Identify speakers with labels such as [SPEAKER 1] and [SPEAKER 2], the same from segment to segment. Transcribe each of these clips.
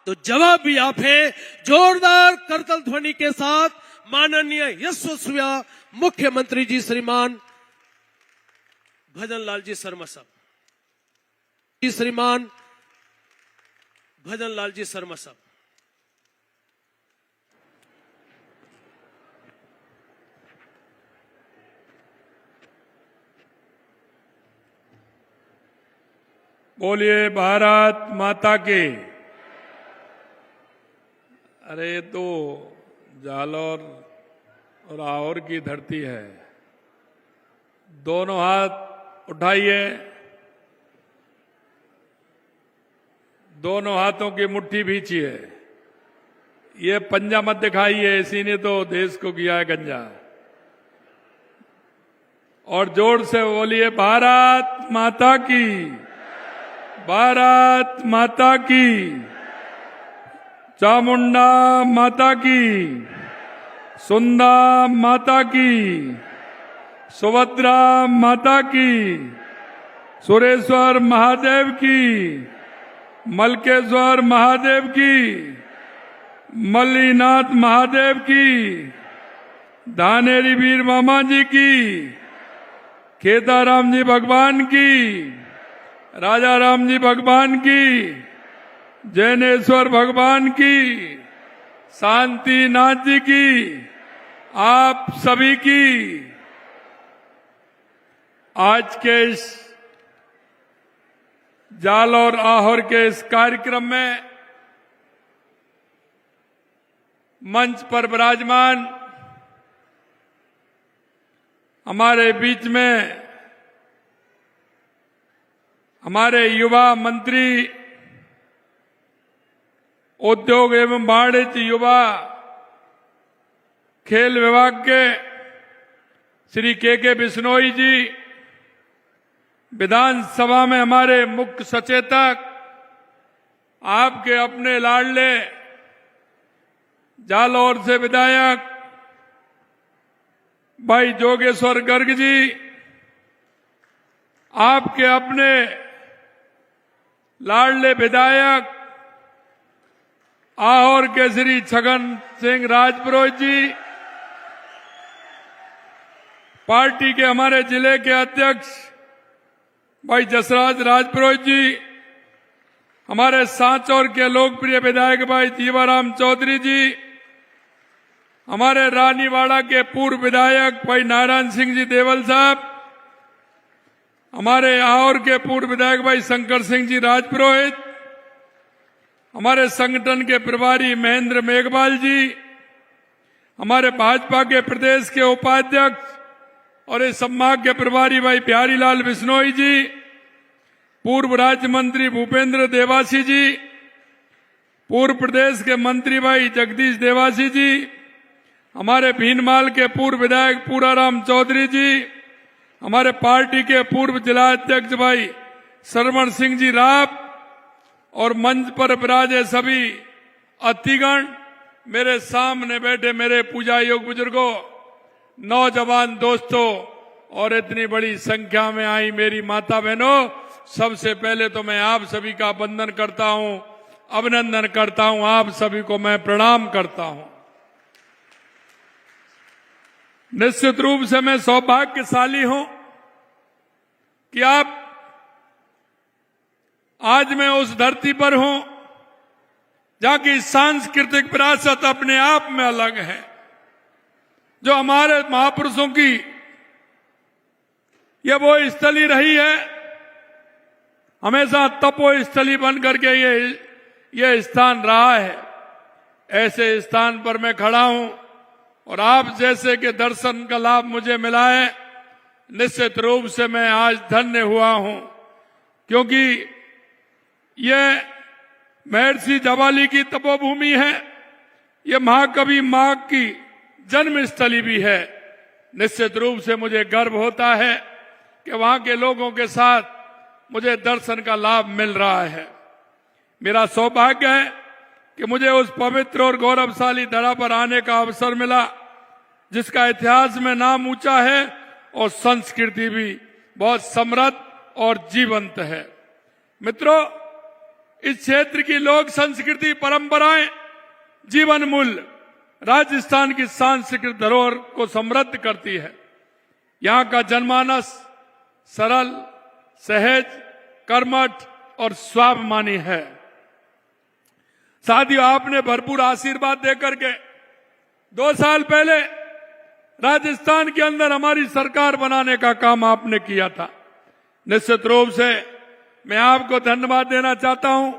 [SPEAKER 1] तो जवाब भी आप है। जोरदार करतल ध्वनि के साथ माननीय यशस्वी मुख्यमंत्री जी श्रीमान भजन लाल जी शर्मा साहब, श्रीमान भजन लाल जी शर्मा साहब।
[SPEAKER 2] बोलिए भारत माता की। अरे ये तो जालौर और आहोर की धरती है। दोनों हाथ उठाइए, दोनों हाथों की मुट्ठी भींचिए। ये पंजा मत दिखाइए, इसी ने तो देश को किया है गंजा। और जोर से बोलिए भारत माता की, भारत माता की, चामुंडा माता की, सुंदा माता की, सुभद्रा माता की, सुरेश्वर महादेव की, मलकेश्वर महादेव की, मल्लीनाथ महादेव की, धानेरी वीर मामा जी की, केदाराम जी भगवान की, राजा राम जी भगवान की, जैनेश्वर भगवान की, शांति नाथ जी की, आप सभी की। आज के इस जालौर आहोर के इस कार्यक्रम में मंच पर विराजमान हमारे बीच में हमारे युवा मंत्री, उद्योग एवं वाणिज्य युवा खेल विभाग के श्री के बिश्नोई जी, विधानसभा में हमारे मुख्य सचेतक, आपके अपने लाडले जालौर से विधायक भाई जोगेश्वर गर्ग जी, आपके अपने लाडले विधायक आहोर के श्री छगन सिंह राजपुरोहित जी, पार्टी के हमारे जिले के अध्यक्ष भाई जसराज राजपुरोहित जी, हमारे सांचौर के लोकप्रिय विधायक भाई जीवाराम चौधरी जी, हमारे रानीवाड़ा के पूर्व विधायक भाई नारायण सिंह जी देवल साहब, हमारे आहोर के पूर्व विधायक भाई शंकर सिंह जी राजपुरोहित, हमारे संगठन के प्रभारी महेंद्र मेघवाल जी, हमारे भाजपा के प्रदेश के उपाध्यक्ष और इस संभाग के प्रभारी भाई बिहारी लाल बिश्नोई जी, पूर्व राज्य मंत्री भूपेंद्र देवासी जी, पूर्व प्रदेश के मंत्री भाई जगदीश देवासी जी, हमारे भीनमाल के पूर्व विधायक पूराराम चौधरी जी, हमारे पार्टी के पूर्व जिला अध्यक्ष भाई श्रवण सिंह जी राव और मंच पर विराजे सभी अतिगण, मेरे सामने बैठे मेरे पूजा योग बुजुर्गों, नौजवान दोस्तों और इतनी बड़ी संख्या में आई मेरी माता बहनों, सबसे पहले तो मैं आप सभी का वंदन करता हूं, अभिनंदन करता हूं, आप सभी को मैं प्रणाम करता हूं। निश्चित रूप से मैं सौभाग्यशाली हूं कि आप आज मैं उस धरती पर हूं जहां की सांस्कृतिक विरासत अपने आप में अलग है, जो हमारे महापुरुषों की ये वो स्थली रही है, हमेशा तपो स्थली बन करके ये स्थान रहा है। ऐसे स्थान पर मैं खड़ा हूं और आप जैसे के दर्शन का लाभ मुझे मिला है, निश्चित रूप से मैं आज धन्य हुआ हूं, क्योंकि ये महर्षि जवाली की तपोभूमि है, ये महाकवि माघ की जन्मस्थली भी है। निश्चित रूप से मुझे गर्व होता है कि वहां के लोगों के साथ मुझे दर्शन का लाभ मिल रहा है। मेरा सौभाग्य है कि मुझे उस पवित्र और गौरवशाली धरा पर आने का अवसर मिला, जिसका इतिहास में नाम ऊंचा है और संस्कृति भी बहुत समृद्ध और जीवंत है। मित्रों, इस क्षेत्र की लोक संस्कृति, परंपराएं, जीवन मूल्य राजस्थान की सांस्कृतिक धरोहर को समृद्ध करती है। यहाँ का जनमानस सरल, सहज, कर्मठ और स्वाभिमानी है। साथियों, आपने भरपूर आशीर्वाद देकर के 2 साल पहले राजस्थान के अंदर हमारी सरकार बनाने का काम आपने किया था। निश्चित रूप से मैं आपको धन्यवाद देना चाहता हूं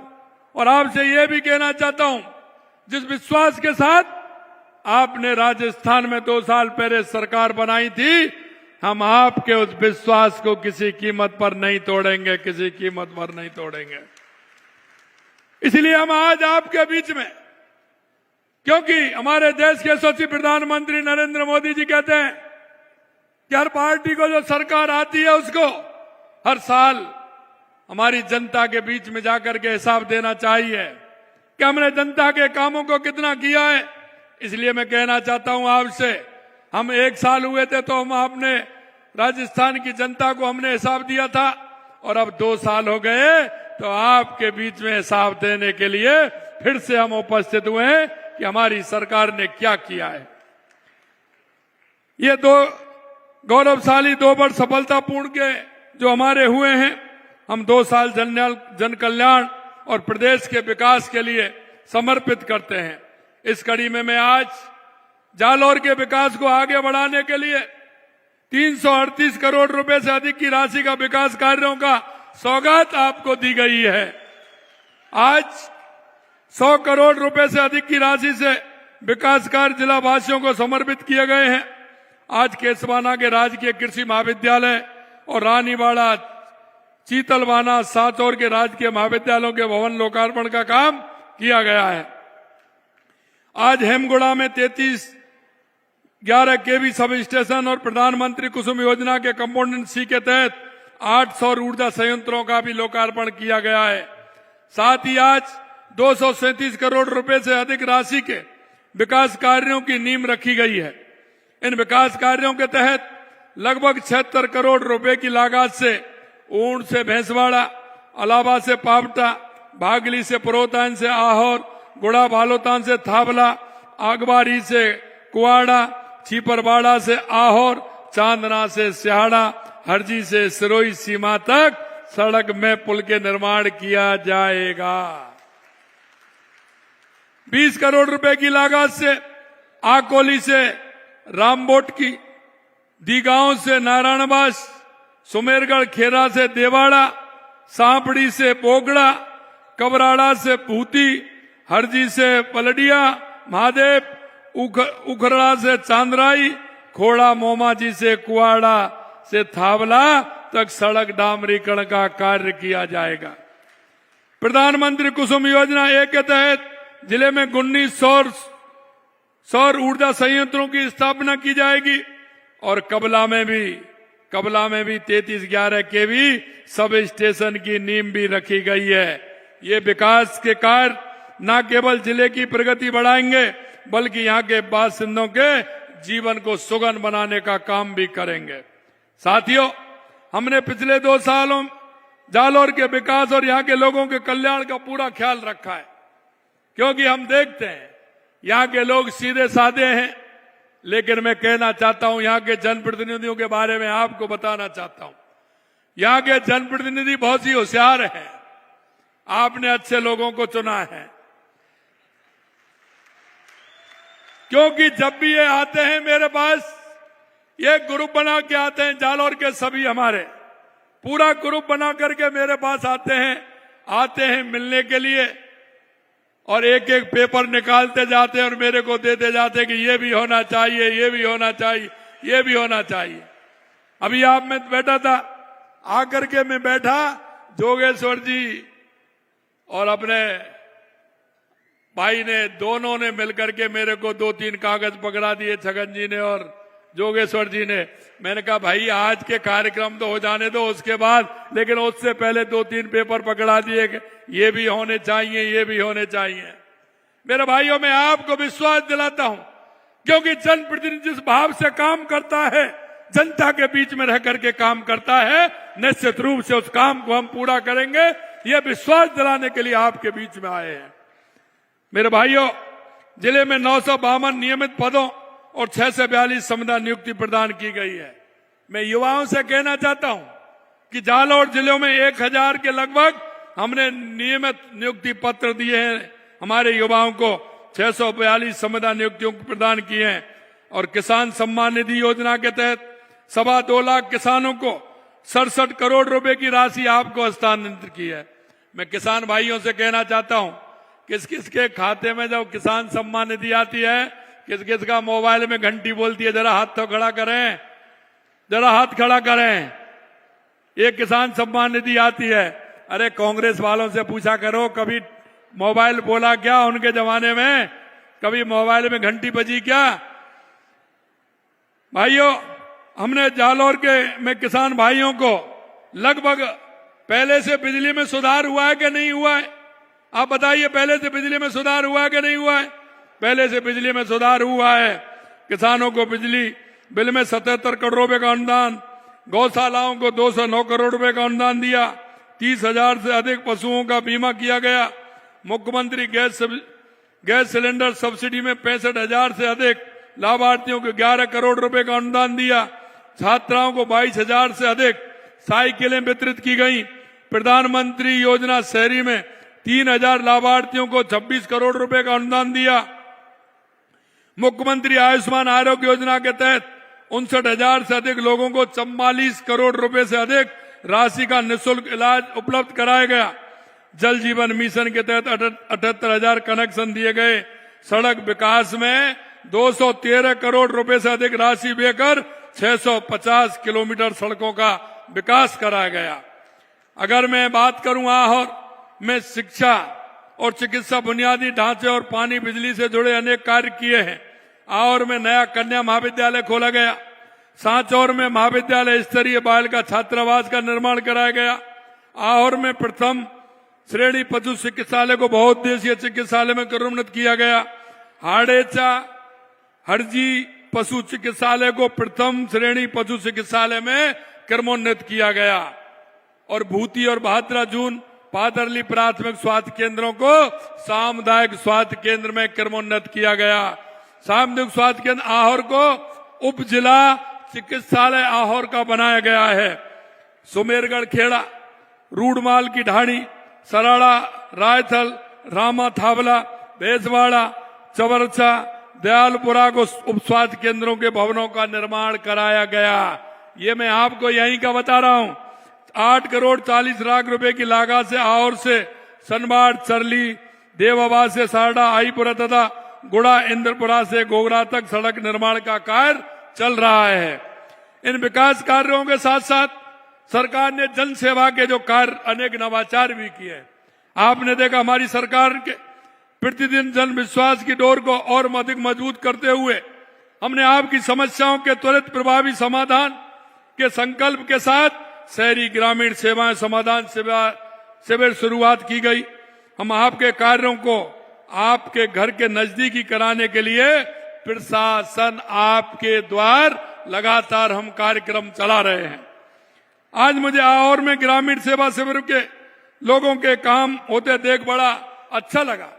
[SPEAKER 2] और आपसे यह भी कहना चाहता हूं, जिस विश्वास के साथ आपने राजस्थान में 2 साल पहले सरकार बनाई थी, हम आपके उस विश्वास को किसी कीमत पर नहीं तोड़ेंगे, किसी कीमत पर नहीं तोड़ेंगे। इसलिए हम आज आपके बीच में, क्योंकि हमारे देश के यशस्वी प्रधानमंत्री नरेंद्र मोदी जी कहते हैं कि हर पार्टी को जो सरकार आती है उसको हर साल हमारी जनता के बीच में जाकर के हिसाब देना चाहिए कि हमने जनता के कामों को कितना किया है। इसलिए मैं कहना चाहता हूं आपसे, हम 1 साल हुए थे तो हम आपने राजस्थान की जनता को हमने हिसाब दिया था, और अब 2 साल हो गए तो आपके बीच में हिसाब देने के लिए फिर से हम उपस्थित हुए हैं कि हमारी सरकार ने क्या किया है। ये 2 गौरवशाली 2 वर्ष सफलतापूर्ण के जो हमारे हुए हैं, हम 2 साल जन कल्याण और प्रदेश के विकास के लिए समर्पित करते हैं। इस कड़ी में मैं आज जालौर के विकास को आगे बढ़ाने के लिए 338 करोड़ रुपए से अधिक की राशि का विकास कार्यों का सौगात आपको दी गई है। आज 100 करोड़ रुपए से अधिक की राशि से विकास कार्य जिला वासियों को समर्पित किए गए हैं। आज केसवाना के राजकीय कृषि महाविद्यालय और रानीवाड़ा, चीतलवाना, साचौर के राजकीय महाविद्यालयों के भवन लोकार्पण का काम किया गया है। आज हेमगुड़ा में 3311 केवी सब स्टेशन और प्रधानमंत्री कुसुम योजना के कंपोनेंट सी के तहत 8 सौर ऊर्जा संयंत्रों का भी लोकार्पण किया गया है। साथ ही आज 237 करोड़ रुपए से अधिक राशि के विकास कार्यों की नींव रखी गई है। इन विकास कार्यों के तहत लगभग 76 करोड़ रुपए की लागत से ऊंट से भैंसवाड़ा, अलावा से पावटा, भागली से पुरोतान से आहोर, गुड़ा बालोतान से थावला, आगबारी से कुआड़ा, छीपरवाड़ा से आहोर, चांदना से सिहाड़ा, हरजी से सिरोई सीमा तक सड़क में पुल के निर्माण किया जाएगा। 20 करोड़ रुपए की लागत से आकोली से रामबोट की, दीगांव से नारायणबास, सुमेरगढ़ खेरा से देवाड़ा, सांपड़ी से पोगड़ा, कबराड़ा से भूती, हरजी से पलडिया महादेव, उखरड़ा से चांदराई, खोड़ा मोमाजी से कुआड़ा से थावला तक सड़क डामरीकरण का कार्य किया जाएगा। प्रधानमंत्री कुसुम योजना 1 के तहत जिले में 19 सौर ऊर्जा संयंत्रों की स्थापना की जाएगी और कबला में भी 3311 केवी सब स्टेशन की नींव भी रखी गई है। ये विकास के कार्य न केवल जिले की प्रगति बढ़ाएंगे बल्कि यहाँ के बासिंदों के जीवन को सुगम बनाने का काम भी करेंगे। साथियों, हमने पिछले 2 सालों जालौर के विकास और यहाँ के लोगों के कल्याण का पूरा ख्याल रखा है, क्योंकि हम देखते हैं यहाँ के लोग सीधे साधे हैं। लेकिन मैं कहना चाहता हूं, यहाँ के जनप्रतिनिधियों के बारे में आपको बताना चाहता हूं, यहाँ के जनप्रतिनिधि बहुत ही होशियार हैं। आपने अच्छे लोगों को चुना है, क्योंकि जब भी ये आते हैं मेरे पास, ये ग्रुप बना के आते हैं। जालौर के सभी हमारे पूरा ग्रुप बना करके मेरे पास आते हैं मिलने के लिए, और एक एक पेपर निकालते जाते हैं और मेरे को देते जाते हैं कि ये भी होना चाहिए, ये भी होना चाहिए, ये भी होना चाहिए। अभी आप में बैठा था, आकर के मैं बैठा, जोगेश्वर जी और अपने भाई ने, दोनों ने मिलकर के मेरे को 2-3 कागज पकड़ा दिए, छगन जी ने और जोगेश्वर जी ने। मैंने कहा भाई आज के कार्यक्रम तो हो जाने दो उसके बाद, लेकिन उससे पहले 2-3 पेपर पकड़ा दिए कि ये भी होने चाहिए, ये भी होने चाहिए। मेरे भाइयों, मैं आपको विश्वास दिलाता हूं, क्योंकि जनप्रतिनिधि जिस भाव से काम करता है, जनता के बीच में रह करके काम करता है, निश्चित रूप से उस काम को हम पूरा करेंगे। ये विश्वास दिलाने के लिए आपके बीच में आए हैं। मेरे भाइयों, जिले में 952 नियमित पदों और 642 संविदा नियुक्ति प्रदान की गई है। मैं युवाओं से कहना चाहता हूं कि जालौर जिलों में 1000 के लगभग हमने नियमित नियुक्ति पत्र दिए हैं। हमारे युवाओं को 642 संविदा नियुक्तियों प्रदान किए हैं और किसान सम्मान निधि योजना के तहत 2.25 लाख किसानों को 67 करोड़ रुपए की राशि आपको हस्तांतरित की है। मैं किसान भाइयों से कहना चाहता हूं, किस किस के खाते में जब किसान सम्मान निधि आती है, किस किस का मोबाइल में घंटी बोलती है, जरा हाथ तो खड़ा करें, जरा हाथ खड़ा करें। ये किसान सम्मान निधि आती है। अरे कांग्रेस वालों से पूछा करो, कभी मोबाइल बोला क्या उनके जमाने में? कभी मोबाइल में घंटी बजी क्या? भाइयों, हमने जालौर के में किसान भाइयों को लगभग पहले से बिजली में सुधार हुआ है कि नहीं हुआ है? आप बताइए, पहले से बिजली में सुधार हुआ है कि नहीं हुआ है? पहले से बिजली में सुधार हुआ है। किसानों को बिजली बिल में 77 करोड़ रुपए का अनुदान, गौशालाओं को 209 करोड़ रुपए का अनुदान दिया, 30,000 से अधिक पशुओं का बीमा किया गया। मुख्यमंत्री गैस सिलेंडर सब्सिडी में 65,000 से अधिक लाभार्थियों को 11 करोड़ रुपए का अनुदान दिया। छात्राओं को 22,000 से अधिक साइकिलें वितरित की गई। प्रधानमंत्री योजना शहरी में 3,000 लाभार्थियों को 26 करोड़ रुपए का अनुदान दिया। मुख्यमंत्री आयुष्मान आरोग्य योजना के तहत 59,000 से अधिक लोगों को 44 करोड़ रुपए से अधिक राशि का निःशुल्क इलाज उपलब्ध कराया गया। जल जीवन मिशन के तहत 78,000 कनेक्शन दिए गए। सड़क विकास में 213 करोड़ रुपए से अधिक राशि देकर 650 किलोमीटर सड़कों का विकास कराया गया। अगर मैं बात करूं आहोर में शिक्षा और चिकित्सा, बुनियादी ढांचे और पानी बिजली से जुड़े अनेक कार्य किए हैं। आहोर में नया कन्या महाविद्यालय खोला गया। सांचौर में महाविद्यालय स्तरीय बालिका छात्रावास का निर्माण कराया गया। आहोर में प्रथम श्रेणी पशु चिकित्सालय को बहुउद्देशीय चिकित्सालय में करोन्नत किया गया। हाड़ेचा हरजी पशु चिकित्सालय को प्रथम श्रेणी पशु चिकित्सालय में क्रमोन्नत किया गया और भूती और भाद्रा जून पादरली प्राथमिक स्वास्थ्य केंद्रों को सामुदायिक स्वास्थ्य केंद्र में क्रमोन्नत किया गया। सामुदायिक स्वास्थ्य केंद्र आहोर को उप जिला चिकित्सालय आहोर का बनाया गया है। सुमेरगढ़ खेड़ा, रूडमाल की ढाणी, सराड़ा, रायथल, रामा थावला, बेसवाड़ा, चवरचा, दयालपुरा को उप स्वास्थ्य केंद्रों के भवनों का निर्माण कराया गया। ये मैं आपको यहीं का बता रहा हूं। 8 करोड़ 40 लाख रुपए की लागत से आहोर से सनबाड़, चरली, देवाबा से सारडा, आईपुरा तथा गुड़ा इंद्रपुरा से गोगरा तक सड़क निर्माण का कार्य चल रहा है। इन विकास कार्यों के साथ साथ सरकार ने जन सेवा के जो कार्य अनेक नवाचार भी किए। आपने देखा, हमारी सरकार के प्रतिदिन जन विश्वास की डोर को और अधिक मजबूत करते हुए हमने आपकी समस्याओं के त्वरित प्रभावी समाधान के संकल्प के साथ शहरी ग्रामीण सेवाएं समाधान शिविर शुरुआत की गई। हम आपके कार्यों को आपके घर के नजदीकी कराने के लिए प्रशासन आपके द्वार लगातार हम कार्यक्रम चला रहे हैं। आज मुझे आहोर में ग्रामीण सेवा शिविर के लोगों के काम होते देख बड़ा अच्छा लगा।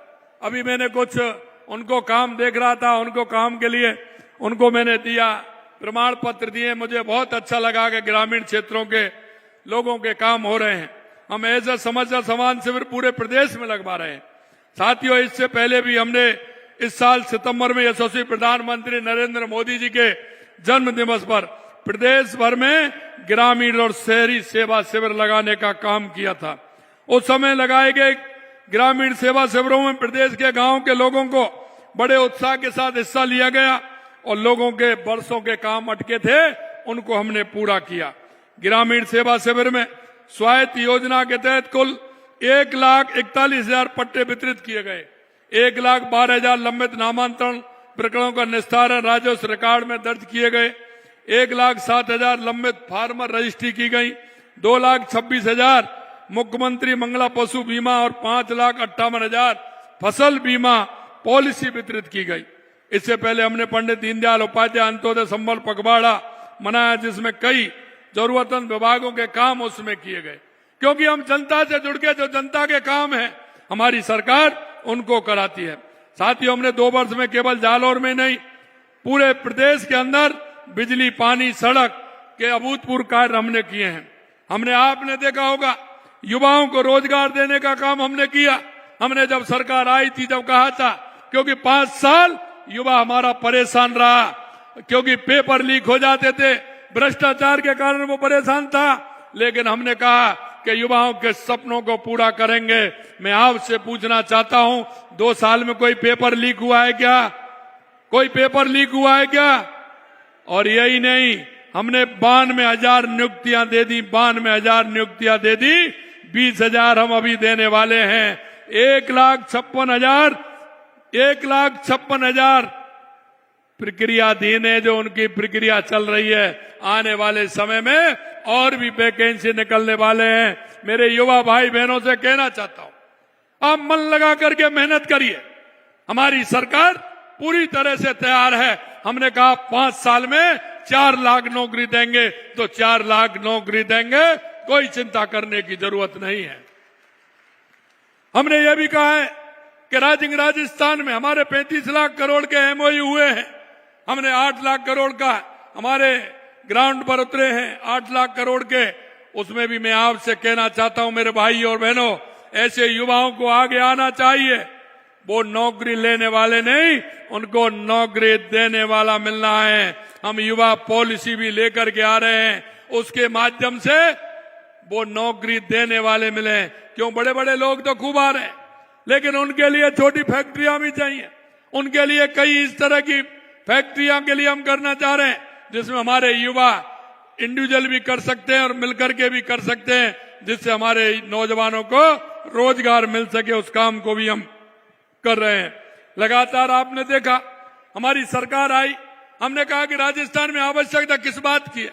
[SPEAKER 2] अभी मैंने कुछ उनको काम देख रहा था, उनको काम के लिए उनको मैंने दिया, प्रमाण पत्र दिए। मुझे बहुत अच्छा लगा कि ग्रामीण क्षेत्रों के लोगों के काम हो रहे हैं। हम ऐसा समस्या समाधान शिविर पूरे प्रदेश में लगवा रहे हैं। साथियों, इससे पहले भी हमने इस साल सितंबर में यशस्वी प्रधानमंत्री नरेंद्र मोदी जी के जन्म दिवस पर प्रदेश भर में ग्रामीण और शहरी सेवा शिविर लगाने का काम किया था। उस समय लगाए गए ग्रामीण सेवा शिविरों में प्रदेश के गांव के लोगों को बड़े उत्साह के साथ हिस्सा लिया गया और लोगों के वर्षों के काम अटके थे, उनको हमने पूरा किया। ग्रामीण सेवा शिविर में स्वायत्त योजना के तहत कुल 1,41,000 पट्टे वितरित किए गए। 1,12,000 लंबित नामांतरण प्रकरणों का निस्तारण राजस्व रिकॉर्ड में दर्ज किए गए। 1,07,000 लंबित फार्मर रजिस्ट्री की गई। 2,26,000 मुख्यमंत्री मंगला पशु बीमा और 5,58,000 फसल बीमा पॉलिसी वितरित की गई। इससे पहले हमने पंडित दीनदयाल उपाध्याय अंत्योदय संबल पखवाड़ा मनाया, जिसमें कई जरूरतमंद विभागों के काम उसमें किए गए। क्योंकि हम जनता से जुड़ के जो जनता के काम है हमारी सरकार उनको कराती है। साथियों, हमने 2 वर्ष में केवल जालौर में नहीं पूरे प्रदेश के अंदर बिजली, पानी, सड़क के अभूतपूर्व कार्य हमने किए हैं। हमने, आपने देखा होगा, युवाओं को रोजगार देने का काम हमने किया। हमने जब सरकार आई थी जब कहा था, क्योंकि 5 साल युवा हमारा परेशान रहा, क्योंकि पेपर लीक हो जाते थे, भ्रष्टाचार के कारण वो परेशान था। लेकिन हमने कहा कि युवाओं के सपनों को पूरा करेंगे। मैं आपसे पूछना चाहता हूं, 2 साल में कोई पेपर लीक हुआ है क्या? कोई पेपर लीक हुआ है क्या? और यही नहीं, हमने 92,000 नियुक्तियां दे दी, 92,000 नियुक्तियां दे दी। 20,000 हम अभी देने वाले हैं। 1,56,000 प्रक्रियाधीन है, जो उनकी प्रक्रिया चल रही है। आने वाले समय में और भी वैकेंसी निकलने वाले हैं। मेरे युवा भाई बहनों से कहना चाहता हूं, आप मन लगा करके मेहनत करिए। हमारी सरकार पूरी तरह से तैयार है। हमने कहा 5 साल में 4 लाख नौकरी देंगे, तो 4 लाख नौकरी देंगे, कोई चिंता करने की जरूरत नहीं है। हमने ये भी कहा है कि राजस्थान में हमारे 35 लाख करोड़ के एमओयू हुए हैं। हमने 8 लाख करोड़ का हमारे ग्राउंड पर उतरे हैं, 8 लाख करोड़ के। उसमें भी मैं आपसे कहना चाहता हूं मेरे भाई और बहनों, ऐसे युवाओं को आगे आना चाहिए। वो नौकरी लेने वाले नहीं, उनको नौकरी देने वाला मिलना है। हम युवा पॉलिसी भी लेकर के आ रहे हैं, उसके माध्यम से वो नौकरी देने वाले मिले। क्यों, बड़े बड़े लोग तो खूब आ रहे हैं, लेकिन उनके लिए छोटी फैक्ट्रियां भी चाहिए। उनके लिए कई इस तरह की फैक्ट्रियां के लिए हम करना चाह रहे हैं, जिसमें हमारे युवा इंडिविजुअल भी कर सकते हैं और मिलकर के भी कर सकते हैं, जिससे हमारे नौजवानों को रोजगार मिल सके। उस काम को भी हम कर रहे हैं। लगातार आपने देखा, हमारी सरकार आई, हमने कहा कि राजस्थान में आवश्यकता किस बात की है,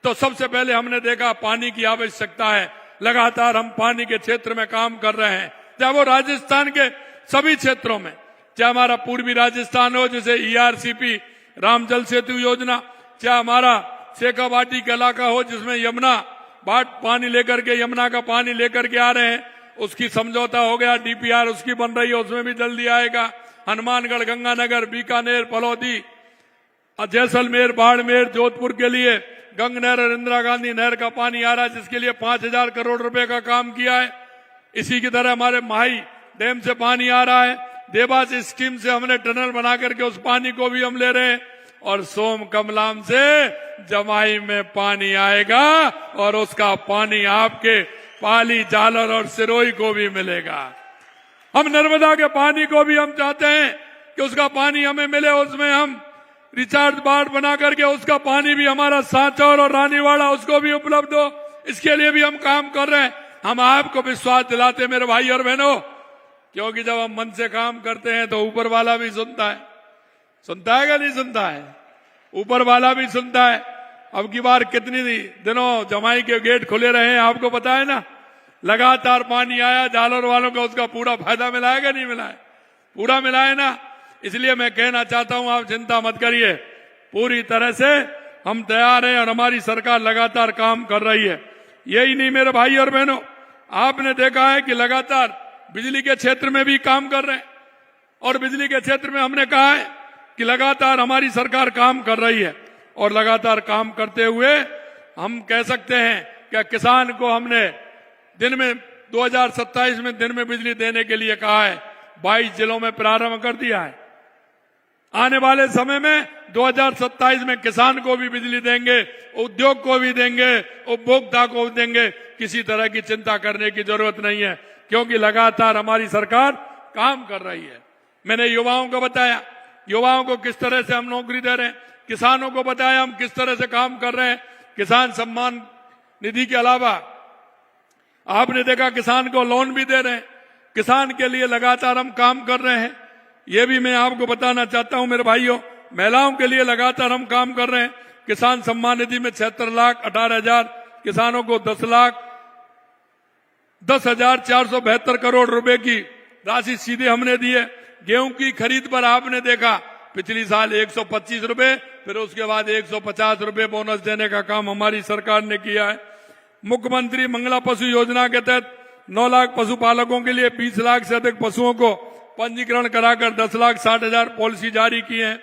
[SPEAKER 2] तो सबसे पहले हमने देखा पानी की आवश्यकता है। लगातार हम पानी के क्षेत्र में काम कर रहे हैं, चाहे वो राजस्थान के सभी क्षेत्रों में, चाहे हमारा पूर्वी राजस्थान हो, जैसे ERCP राम जल सेतु योजना, चाहे हमारा शेखावाटी का इलाका हो, जिसमें यमुना बाट पानी लेकर के, यमुना का पानी लेकर के आ रहे हैं, उसकी समझौता हो गया। DPR उसकी बन रही है, उसमें भी जल्दी आएगा। हनुमानगढ़, गंगानगर, बीकानेर, फलौदी, जैसलमेर, बाड़मेर, जोधपुर के लिए गंगनहर और इंदिरा गांधी नहर का पानी आ रहा है, जिसके लिए 5,000 करोड़ रुपए का काम किया है। इसी की तरह हमारे माही डैम से पानी आ रहा है। देवास स्कीम से हमने टनल बना करके उस पानी को भी हम ले रहे हैं। और सोम कमलाम से जमाई में पानी आएगा और उसका पानी आपके पाली, जालौर और सिरोही को भी मिलेगा। हम नर्मदा के पानी को भी हम चाहते हैं कि उसका पानी हमें मिले, उसमें हम रिचार्ज बाट बना करके उसका पानी भी हमारा सांचौर और रानीवाड़ा उसको भी उपलब्ध हो। इसके लिए भी हम काम कर रहे हैं। हम आपको विश्वास दिलाते मेरे भाई और बहनों, क्योंकि जब हम मन से काम करते हैं तो ऊपर वाला भी सुनता है। सुनता है क्या नहीं सुनता है? ऊपर वाला भी सुनता है। अब की बार कितनी दिनों जमाई के गेट खुले रहे हैं, आपको पता है ना। लगातार पानी आया, जालौर वालों को उसका पूरा फायदा मिला है कि नहीं मिला है? पूरा मिला है ना। इसलिए मैं कहना चाहता हूं, आप चिंता मत करिए, पूरी तरह से हम तैयार हैं और हमारी सरकार लगातार काम कर रही है। यही नहीं मेरे भाई और बहनों, आपने देखा है कि लगातार बिजली के क्षेत्र में भी काम कर रहे हैं। और बिजली के क्षेत्र में हमने कहा है कि लगातार हमारी सरकार काम कर रही है। और लगातार काम करते हुए हम कह सकते हैं कि किसान को हमने दिन में 2027 में दिन में बिजली देने के लिए कहा है। 22 जिलों में प्रारंभ कर दिया है। आने वाले समय में 2027 में किसान को भी बिजली देंगे, उद्योग को भी देंगे, उपभोक्ता को भी देंगे। किसी तरह की चिंता करने की जरूरत नहीं है, क्योंकि लगातार हमारी सरकार काम कर रही है। मैंने युवाओं को बताया, युवाओं को किस तरह से हम नौकरी दे रहे हैं। किसानों को बताया हम किस तरह से काम कर रहे हैं। किसान सम्मान निधि के अलावा आपने देखा किसान को लोन भी दे रहे हैं। किसान के लिए लगातार हम काम कर रहे हैं। ये भी मैं आपको बताना चाहता हूं मेरे भाइयों। महिलाओं के लिए लगातार हम काम कर रहे हैं। किसान सम्मान निधि में 76,18,000 किसानों को 10,472 करोड़ रुपए की राशि सीधे हमने दी है। गेहूं की खरीद पर आपने देखा पिछली साल 125 रुपए, फिर उसके बाद 150 रुपए बोनस देने का काम हमारी सरकार ने किया है। मुख्यमंत्री मंगला पशु योजना के तहत 9 लाख पशुपालकों के लिए 20 लाख से अधिक पशुओं को पंजीकरण कराकर 10,60,000 पॉलिसी जारी की है।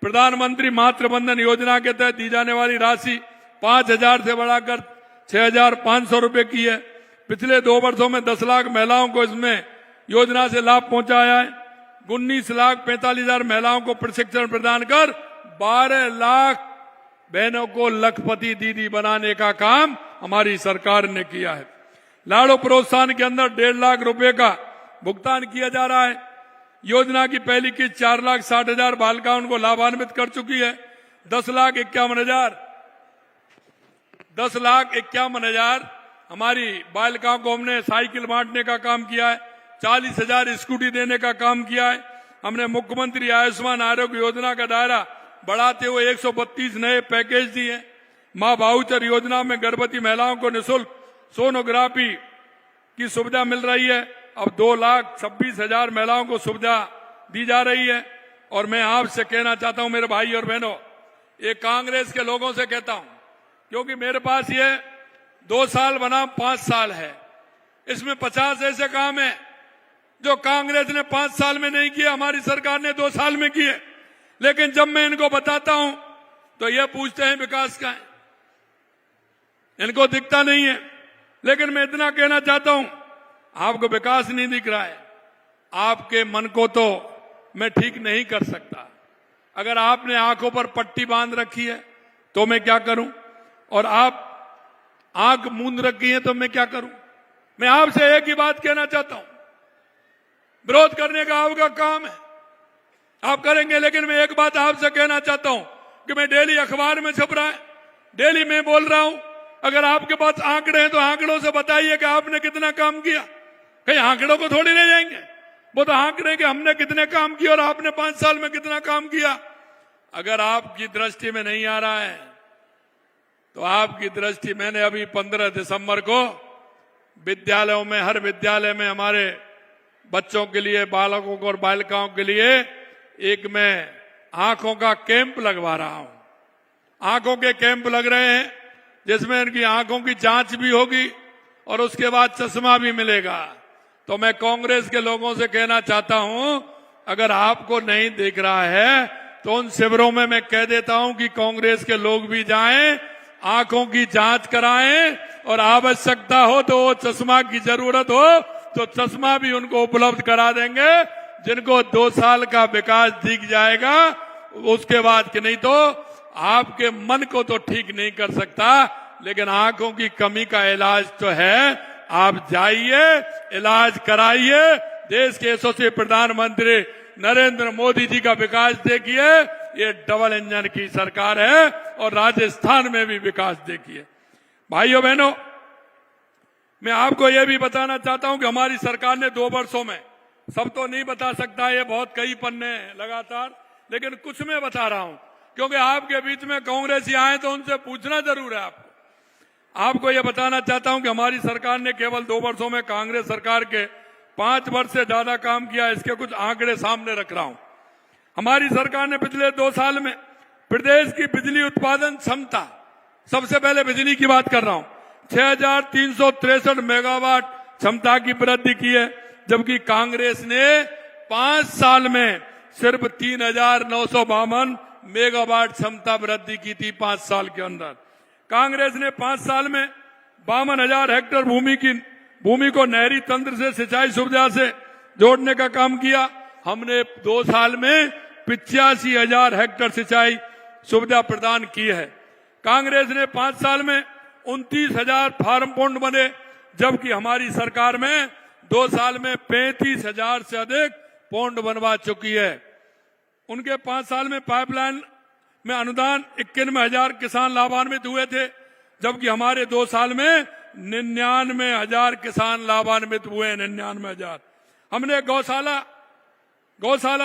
[SPEAKER 2] प्रधानमंत्री मातृ बंधन योजना के तहत दी जाने वाली राशि 5,000 से बढ़ाकर 6,500 रुपए की है। पिछले 2 वर्षों में 10 लाख महिलाओं को इसमें योजना से लाभ पहुंचाया है। 19,45,000 महिलाओं को प्रशिक्षण प्रदान कर 12 लाख बहनों को लखपति दीदी बनाने का काम हमारी सरकार ने किया है। लाड़ो प्रोत्साहन के अंदर 1.5 लाख रुपए का भुगतान किया जा रहा है। योजना की पहली किस्त 4,60,000 बालिकाओं को लाभान्वित कर चुकी है। 10,51,000 हमारी बालिकाओं को हमने साइकिल बांटने का काम किया है। 40,000 स्कूटी देने का काम किया है। हमने मुख्यमंत्री आयुष्मान आरोग्य योजना का दायरा बढ़ाते हुए 132 नए पैकेज दिए। मां वाउचर योजना में गर्भवती महिलाओं को निःशुल्क सोनोग्राफी की सुविधा मिल रही है। अब 2,26,000 महिलाओं को सुविधा दी जा रही है। और मैं आपसे कहना चाहता हूं मेरे भाई और बहनों, ये कांग्रेस के लोगों से कहता हूं, क्योंकि मेरे पास ये 2 साल बना 5 साल है, इसमें 50 ऐसे काम है जो कांग्रेस ने 5 साल में नहीं किए, हमारी सरकार ने 2 साल में किए। लेकिन जब मैं इनको बताता हूं तो ये पूछते हैं विकास का है, इनको दिखता नहीं है। लेकिन मैं इतना कहना चाहता हूं, आपको विकास नहीं दिख रहा है, आपके मन को तो मैं ठीक नहीं कर सकता। अगर आपने आंखों पर पट्टी बांध रखी है तो मैं क्या करूं, और आप आंख मूंद रखी है तो मैं क्या करूं। मैं आपसे एक ही बात कहना चाहता हूं, विरोध करने का आपका काम है, आप करेंगे। लेकिन मैं एक बात आपसे कहना चाहता हूं कि मैं डेली अखबार में छप रहा है, डेली मैं बोल रहा हूं। अगर आपके पास आंकड़े हैं तो आंकड़ों से बताइए कि आपने कितना काम किया। कहीं आंकड़ों को थोड़ी ले जाएंगे, वो तो आंकड़े कि हमने कितने काम किए और आपने 5 साल में कितना काम किया। अगर आपकी दृष्टि में नहीं आ रहा है तो आपकी दृष्टि, मैंने अभी 15 दिसंबर को विद्यालयों में, हर विद्यालय में हमारे बच्चों के लिए, बालकों को और बालिकाओं के लिए एक मैं आंखों का कैंप लगवा रहा हूं। आंखों के कैंप लग रहे हैं जिसमें इनकी आंखों की जांच भी होगी और उसके बाद चश्मा भी मिलेगा। तो मैं कांग्रेस के लोगों से कहना चाहता हूं, अगर आपको नहीं दिख रहा है तो उन शिविरों में मैं कह देता हूं कि कांग्रेस के लोग भी जाएं, आंखों की जांच कराएं, और आवश्यकता हो तो चश्मा की जरूरत हो तो चश्मा भी उनको उपलब्ध करा देंगे। जिनको 2 साल का विकास दिख जाएगा उसके बाद, कि नहीं तो आपके मन को तो ठीक नहीं कर सकता, लेकिन आंखों की कमी का इलाज तो है। आप जाइए, इलाज कराइए। देश के यशस्वी प्रधानमंत्री नरेंद्र मोदी जी का विकास देखिए, ये डबल इंजन की सरकार है, और राजस्थान में भी विकास देखिए। भाइयों बहनों, मैं आपको यह भी बताना चाहता हूं कि हमारी सरकार ने 2 वर्षों में, सब तो नहीं बता सकता, ये बहुत कई पन्ने लगातार, लेकिन कुछ मैं बता रहा हूं क्योंकि आपके बीच में कांग्रेसी आए तो उनसे पूछना जरूर है आपको यह बताना चाहता हूं कि हमारी सरकार ने केवल 2 वर्षों में कांग्रेस सरकार के 5 वर्ष से ज्यादा काम किया। इसके कुछ आंकड़े सामने रख रहा हूं। हमारी सरकार ने पिछले 2 साल में प्रदेश की बिजली उत्पादन क्षमता, सबसे पहले बिजली की बात कर रहा हूं, 6,363 मेगावाट क्षमता की वृद्धि की है, जबकि कांग्रेस ने 5 साल में सिर्फ 3,952 मेगावाट क्षमता वृद्धि की थी। 5 साल के अंदर कांग्रेस ने 5 साल में 52,000 हेक्टेयर भूमि को नहरी तंत्र से सिंचाई सुविधा से जोड़ने का काम किया। हमने 2 साल में 85,000 हेक्टेयर सिंचाई सुविधा प्रदान की है। कांग्रेस ने 5 साल में 29,000 फार्म पॉन्ड बने, जबकि हमारी सरकार में 2 साल में 35,000 से अधिक पॉन्ड बनवा चुकी है। उनके 5 साल में पाइपलाइन में अनुदान 91,000 किसान लाभान्वित हुए थे, जबकि हमारे 2 साल में 99,000 किसान लाभान्वित हुए। 99,000। हमने गौशाला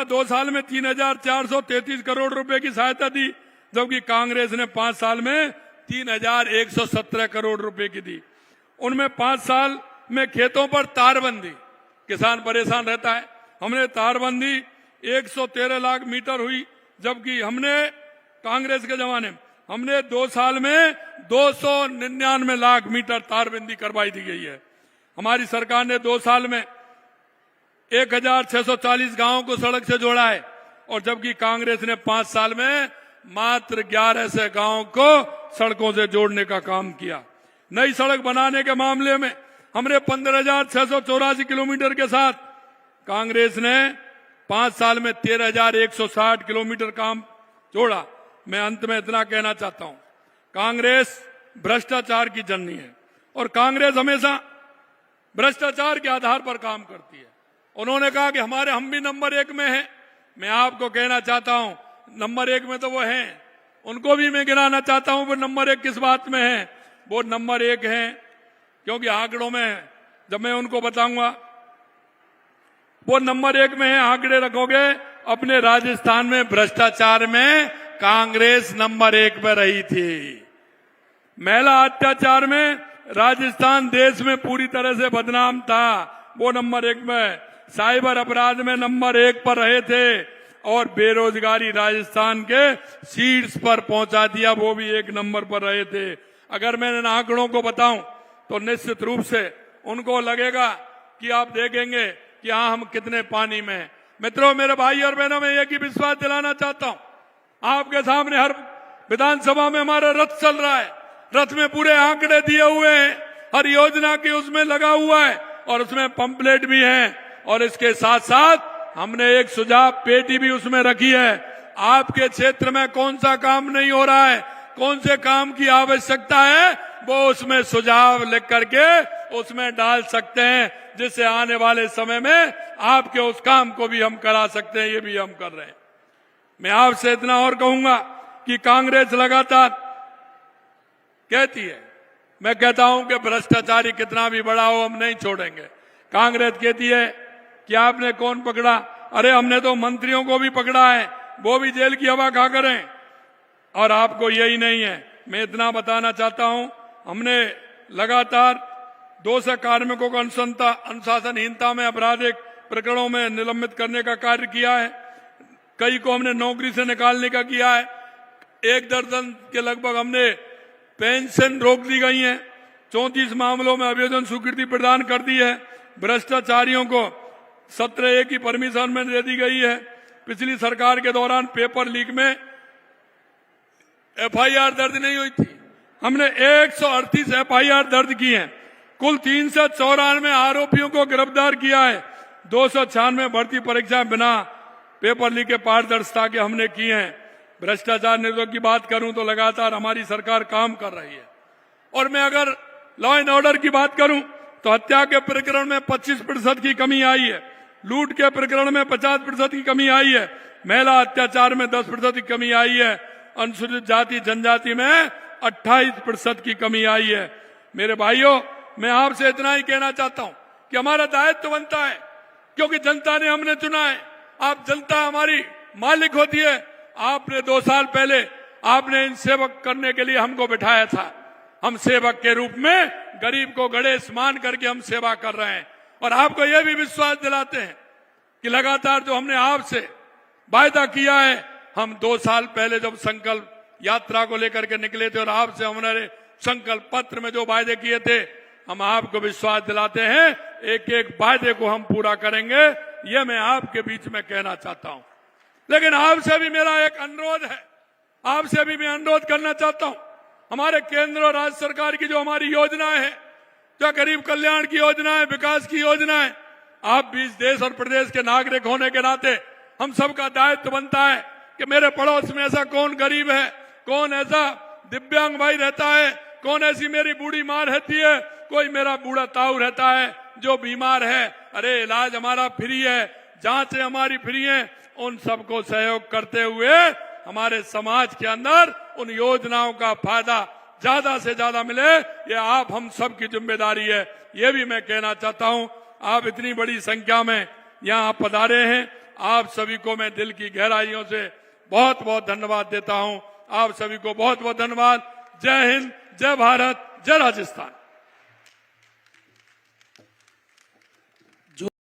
[SPEAKER 2] 2 साल में 3,433 करोड़ रुपए की सहायता दी, जबकि कांग्रेस ने 5 साल में 3,117 करोड़ रुपए की दी। उनमें 5 साल में खेतों पर तारबंदी, किसान परेशान रहता है, हमने तारबंदी 113 लाख मीटर हुई, जबकि हमने कांग्रेस के जमाने में हमने 2 साल में 299 लाख मीटर तारबंदी करवाई दी गई है। हमारी सरकार ने 2 साल में 1640 गांवों को सड़क से जोड़ा है, और जबकि कांग्रेस ने 5 साल में मात्र 1100 गांवों को सड़कों से जोड़ने का काम किया। नई सड़क बनाने के मामले में हमने 15,684 किलोमीटर के साथ, कांग्रेस ने 5 साल में 13,160 किलोमीटर काम जोड़ा। मैं अंत में इतना कहना चाहता हूं, कांग्रेस भ्रष्टाचार की जननी है और कांग्रेस हमेशा भ्रष्टाचार के आधार पर काम करती है। उन्होंने कहा कि हम भी नंबर 1 में हैं। मैं आपको कहना चाहता हूं, नंबर 1 में तो वो हैं, उनको भी मैं गिनाना चाहता हूं। वो नंबर 1 किस बात में है? वो नंबर 1 हैं क्योंकि आंकड़ों में, जब मैं उनको बताऊंगा, वो नंबर 1 में है। आंकड़े रखोगे, अपने राजस्थान में भ्रष्टाचार में कांग्रेस नंबर 1 पे रही थी। महिला अत्याचार में राजस्थान देश में पूरी तरह से बदनाम था, वो नंबर 1 में। साइबर अपराध में नंबर 1 पर रहे थे, और बेरोजगारी राजस्थान के शीर्ष पर पहुंचा दिया, वो भी 1 नंबर पर रहे थे। अगर मैं इन आंकड़ों को बताऊं तो निश्चित रूप से उनको लगेगा कि आप देखेंगे कि हाँ, हम कितने पानी में हैं। मित्रों, मेरे भाई और बहनों, मैं एक ही विश्वास दिलाना चाहता हूं, आपके सामने हर विधानसभा में हमारा रथ चल रहा है। रथ में पूरे आंकड़े दिए हुए हैं, हर योजना की उसमें लगा हुआ है, और उसमें पंपलेट भी है। और इसके साथ साथ हमने एक सुझाव पेटी भी उसमें रखी है। आपके क्षेत्र में कौन सा काम नहीं हो रहा है, कौन से काम की आवश्यकता है, वो उसमें सुझाव लिख करके उसमें डाल सकते हैं, जिससे आने वाले समय में आपके उस काम को भी हम करा सकते हैं। ये भी हम कर रहे हैं। मैं आपसे इतना और कहूंगा कि कांग्रेस लगातार कहती है, मैं कहता हूं कि भ्रष्टाचारी कितना भी बड़ा हो, हम नहीं छोड़ेंगे। कांग्रेस कहती है कि आपने कौन पकड़ा? अरे, हमने तो मंत्रियों को भी पकड़ा है, वो भी जेल की हवा खा कर हैं, और आपको यही नहीं है। मैं इतना बताना चाहता हूं, हमने लगातार 200 कार्मिकों को अनुशासनहीनता में आपराधिक प्रकरणों में निलंबित करने का कार्य किया है। कई को हमने नौकरी से निकालने का किया है। 1 दर्जन के लगभग हमने पेंशन रोक दी गई है। 34 मामलों में आवेदन स्वीकृति प्रदान कर दी है। भ्रष्टाचारियों को 17A की परमिशन में दे दी गई है। पिछली सरकार के दौरान पेपर लीक में FIR दर्ज नहीं हुई थी, हमने 138 FIR दर्ज की हैं। कुल 394 आरोपियों को गिरफ्तार किया है। 296 भर्ती परीक्षा बिना पेपर लीक के पारदर्शिता के हमने की हैं। भ्रष्टाचार निरोधक की बात करूं तो लगातार हमारी सरकार काम कर रही है। और मैं अगर लॉ एंड ऑर्डर की बात करूं तो हत्या के प्रकरण में 25% की कमी आई है, लूट के प्रकरण में 50% की कमी आई है, महिला अत्याचार में 10% की कमी आई है, अनुसूचित जाति जनजाति में 28% की कमी आई है। मेरे भाइयों, मैं आपसे इतना ही कहना चाहता हूं कि हमारा दायित्व बनता है, क्योंकि जनता ने हमने चुना है। आप जनता हमारी मालिक होती है। आपने 2 साल पहले आपने इन सेवक करने के लिए हमको बिठाया था। हम सेवक के रूप में गरीब को गणेश मान करके हम सेवा कर रहे हैं, और आपको यह भी विश्वास दिलाते हैं कि लगातार जो हमने आपसे वायदा किया है, हम 2 साल पहले जब संकल्प यात्रा को लेकर के निकले थे और आपसे हमारे संकल्प पत्र में जो वायदे किए थे, हम आपको विश्वास दिलाते हैं एक एक वायदे को हम पूरा करेंगे। ये मैं आपके बीच में कहना चाहता हूं। लेकिन आपसे भी मेरा एक अनुरोध है, आपसे भी मैं अनुरोध करना चाहता हूं, हमारे केंद्र और राज्य सरकार की जो हमारी योजनाएं हैं, जो गरीब कल्याण की योजनाएं, विकास की योजनाएं, आप भी इस देश और प्रदेश के नागरिक होने के नाते हम सबका दायित्व बनता है कि मेरे पड़ोस में ऐसा कौन गरीब है, कौन ऐसा दिव्यांग भाई रहता है, कौन ऐसी मेरी बूढ़ी मां रहती है, कोई मेरा बूढ़ा ताऊ रहता है जो बीमार है। अरे, इलाज हमारा फ्री है, जांचें हमारी फ्री हैं। उन सबको सहयोग करते हुए हमारे समाज के अंदर उन योजनाओं का फायदा ज्यादा से ज्यादा मिले, ये आप हम सब की जिम्मेदारी है। ये भी मैं कहना चाहता हूं, आप इतनी बड़ी संख्या में यहाँ पधारे हैं, आप सभी को मैं दिल की गहराइयों से बहुत बहुत धन्यवाद देता हूं। आप सभी को बहुत बहुत धन्यवाद। जय हिंद, जय भारत, जय राजस्थान।